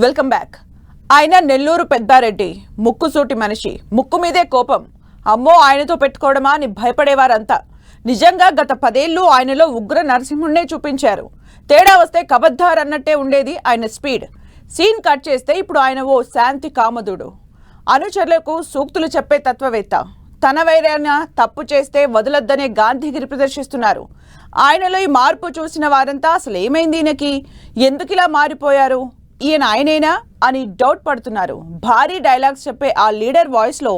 Welcome back. ఆయన నెల్లూరు పెద్దారెడ్డి ముక్కుసూటి మనిషి, ముక్కు మీదే కోపం. అమ్మో ఆయనతో పెట్టుకోవడమా అని భయపడేవారంతా. నిజంగా గత 10 ఏళ్లు ఆయనలో ఉగ్ర నరసింహుణ్ణే చూపించారు. తేడా వస్తే కబద్దార్ అన్నట్టే ఉండేది ఆయన స్పీడ్. సీన్ కట్ చేస్తే ఇప్పుడు ఆయన ఓ శాంతి కామదుడు, అనుచరులకు సూక్తులు చెప్పే తత్వవేత్త. తన వైరైనా తప్పు చేస్తే వదలొద్దనే గాంధీగిరి ప్రదర్శిస్తున్నారు. ఆయనలో ఈ మార్పు చూసిన వారంతా అసలు ఏమైంది ఈయనకి, ఎందుకిలా మారిపోయారు, ఈయన ఆయనేనా అని డౌట్ పడుతున్నారు. భారీ డైలాగ్స్ చెప్పే ఆ లీడర్ వాయిస్లో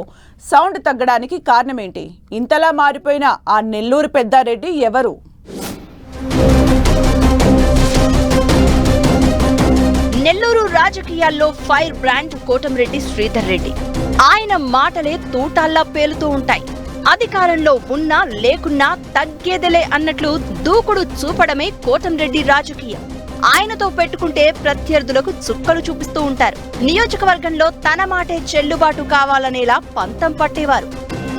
సౌండ్ తగ్గడానికి కారణమేంటి? ఇంతలా మారిపోయిన ఆ నెల్లూరు పెద్దారెడ్డి ఎవరు? నెల్లూరు రాజకీయాల్లో ఫైర్ బ్రాండ్ కోటంరెడ్డి శ్రీధర్ రెడ్డి. ఆయన మాటలే తూటాల్లా పేలుతూ ఉంటాయి. అధికారంలో ఉన్నా లేకున్నా తగ్గేదలే అన్నట్లు దూకుడు చూపడమే కోటంరెడ్డి రాజకీయం. ఆయనతో పెట్టుకుంటే ప్రత్యర్థులకు చుక్కలు చూపిస్తూ ఉంటారు. నియోజకవర్గంలో తన మాటే చెల్లుబాటు కావాలనేలా పంతం పట్టేవారు.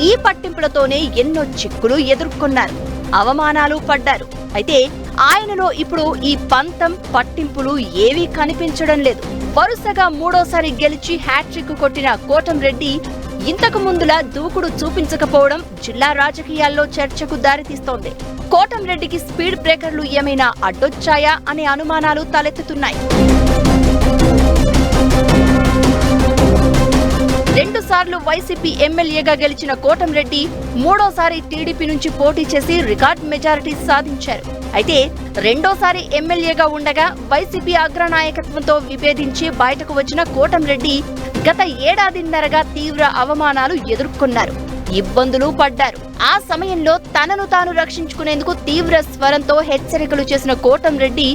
ఈ పట్టింపులతోనే ఎన్నో చిక్కులు ఎదుర్కొన్నారు, అవమానాలు పడ్డారు. అయితే ఆయనలో ఇప్పుడు ఈ పంతం పట్టింపులు ఏవీ కనిపించడం లేదు. వరుసగా 3వ గెలిచి హ్యాట్రిక్ కొట్టిన కోటంరెడ్డి ఇంతకు ముందులా దూకుడు చూపించకపోవడం జిల్లా రాజకీయాల్లో చర్చకు దారితీస్తోంది. కోటంరెడ్డికి స్పీడ్ బ్రేకర్లు ఏమైనా అడ్డొచ్చాయా అనే అనుమానాలు తలెత్తుతున్నాయి. 2 సార్లు వైసీపీ ఎమ్మెల్యేగా గెలిచిన కోటంరెడ్డి 3వసారి టీడీపీ నుంచి పోటీ చేసి రికార్డ్ మెజారిటీ సాధించారు. అయితే 2వసారి ఎమ్మెల్యేగా ఉండగా వైసీపీ అగ్రనాయకత్వంతో విభేదించి బయటకు వచ్చిన కోటంరెడ్డి గత ఏడాదిన్నరగా తీవ్ర అవమానాలు ఎదుర్కొన్నారు, ఇబ్బందులు పడ్డారు. ఆ సమయంలో తనను తాను రక్షించుకునేందుకు తీవ్ర స్వరంతో హెచ్చరికలు చేసిన కోటంరెడ్డి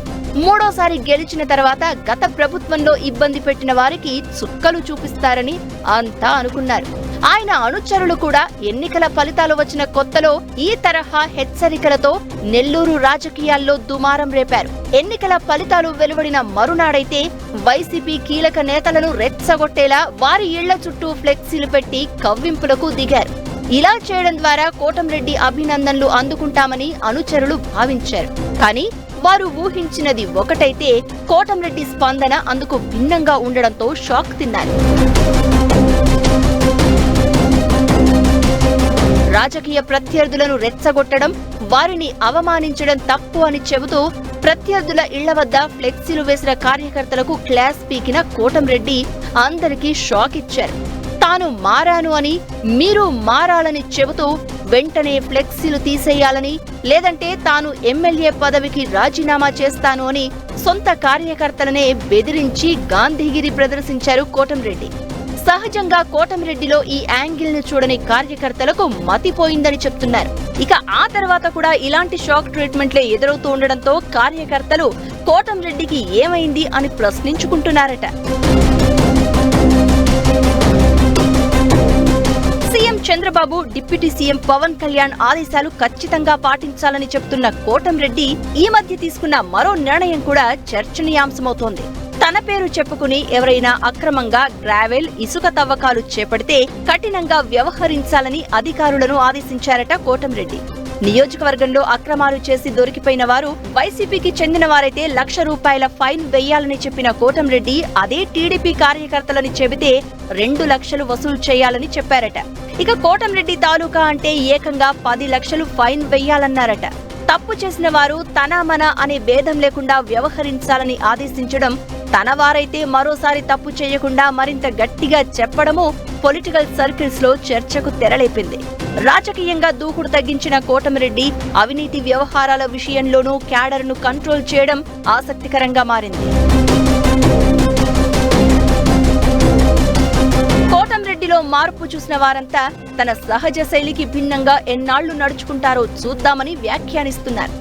3వసారి గెలిచిన తర్వాత గత ప్రభుత్వంలో ఇబ్బంది పెట్టిన వారికి చుక్కలు చూపిస్తారని అంతా అనుకున్నారు. ఆయన అనుచరులు కూడా ఎన్నికల ఫలితాలు వచ్చిన కొత్తలో ఈ తరహా హెచ్చరికలతో నెల్లూరు రాజకీయాల్లో దుమారం రేపారు. ఎన్నికల ఫలితాలు వెలువడిన మరునాడైతే వైసీపీ కీలక నేతలను రెచ్చగొట్టేలా వారి ఇళ్ల చుట్టూ ఫ్లెక్సీలు పెట్టి కవ్వింపులకు దిగారు. ఇలా చేయడం ద్వారా కోటంరెడ్డి అభినందనలు అందుకుంటామని అనుచరులు భావించారు. కానీ వారు ఊహించినది ఒకటైతే కోటంరెడ్డి స్పందన అందుకు భిన్నంగా ఉండడంతో షాక్ తిన్నారు. రాజకీయ ప్రత్యర్థులను రెచ్చగొట్టడం, వారిని అవమానించడం తప్పు అని చెబుతూ ప్రత్యర్థుల ఇళ్ల వద్ద ఫ్లెక్సీలు వేసిన కార్యకర్తలకు క్లాస్ పీకిన కోటంరెడ్డి అందరికీ షాక్ ఇచ్చారు. తాను మారాను అని, మీరు మారాలని చెబుతూ వెంటనే ఫ్లెక్సీలు తీసేయాలని, లేదంటే తాను ఎమ్మెల్యే పదవికి రాజీనామా చేస్తాను అని సొంత కార్యకర్తలనే బెదిరించి గాంధీగిరి ప్రదర్శించారు కోటంరెడ్డి. సహజంగా కోటంరెడ్డిలో ఈ యాంగిల్ ను చూడని కార్యకర్తలకు మతిపోయిందని చెప్తున్నారు. ఇక ఆ తర్వాత కూడా ఇలాంటి షాక్ ట్రీట్మెంట్లే ఎదురవుతూ ఉండడంతో కార్యకర్తలు కోటంరెడ్డికి ఏమైంది అని ప్రశ్నించుకుంటున్నారట. CM Chandrababu, deputy CM Pawan Kalyan ఆదేశాలు ఖచ్చితంగా పాటించాలని చెప్తున్న కోటంరెడ్డి ఈ మధ్య తీసుకున్న మరో నిర్ణయం కూడా చర్చనీయాంశమవుతోంది. తన పేరు చెప్పుకుని ఎవరైనా అక్రమంగా గ్రావెల్, ఇసుక తవ్వకాలు చేపడితే కఠినంగా వ్యవహరించాలని అధికారులను ఆదేశించారట కోటంరెడ్డి. నియోజకవర్గంలో అక్రమాలు చేసి దొరికిపోయిన వారు వైసీపీకి చెందిన వారైతే ₹1,00,000 ఫైన్ వెయ్యాలని చెప్పిన కోటంరెడ్డి అదే టీడీపీ కార్యకర్తలని చెబితే 2 లక్షలు వసూలు చేయాలని చెప్పారట. ఇక కోటంరెడ్డి తాలూకా అంటే ఏకంగా 10 లక్షలు ఫైన్ వెయ్యాలన్నారట. తప్పు చేసిన వారు తన మన అనే భేదం లేకుండా వ్యవహరించాలని ఆదేశించడం, తన వారైతే మరోసారి తప్పు చేయకుండా మరింత గట్టిగా చెప్పడము పొలిటికల్ సర్కిల్స్ లో చర్చకు తెరలేపింది. రాజకీయంగా దూకుడు తగ్గించిన కోటంరెడ్డి అవినీతి వ్యవహారాల విషయంలోనూ క్యాడర్ను కంట్రోల్ చేయడం ఆసక్తికరంగా మారింది. కోటంరెడ్డిలో మార్పు చూసిన వారంతా తన సహజ శైలికి భిన్నంగా ఎన్నాళ్లు నడుచుకుంటారో చూద్దామని వ్యాఖ్యానిస్తున్నారు.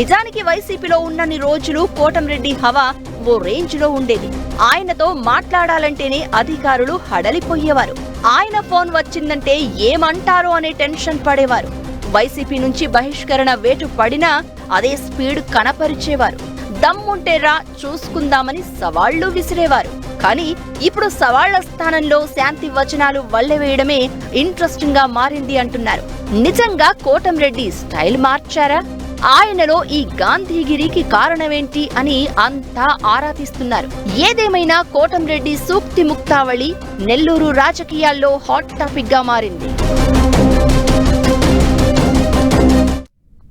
నిజానికి వైసీపీలో ఉన్నన్ని రోజులు కోటంరెడ్డి హవా ఓ రేంజ్ లో ఉండేది. ఆయనతో మాట్లాడాలంటేనే అధికారులు హడలిపోయేవారు. ఆయన ఫోన్ వచ్చిందంటే ఏమంటారో అనే టెన్షన్ పడేవారు. వైసీపీ నుంచి బహిష్కరణ వేటు పడినా అదే స్పీడ్ కనపరిచేవారు. దమ్ముంటే రా చూసుకుందామని సవాళ్లు విసిరేవారు. కానీ ఇప్పుడు సవాళ్ల స్థానంలో శాంతి వచనాలు వల్లెవేయడమే ఇంట్రెస్టింగ్ గా మారింది అంటున్నారు. నిజంగా కోటంరెడ్డి స్టైల్ మార్చారా? ఆయనలో ఈ గాంధీగిరికి కారణమేంటి అని అంతా ఆరా తీస్తున్నారు. ఏదేమైనా కోటంరెడ్డి సూక్తి ముక్తావళి నెల్లూరు రాజకీయాల్లో హాట్ టాపిక్ గా మారింది.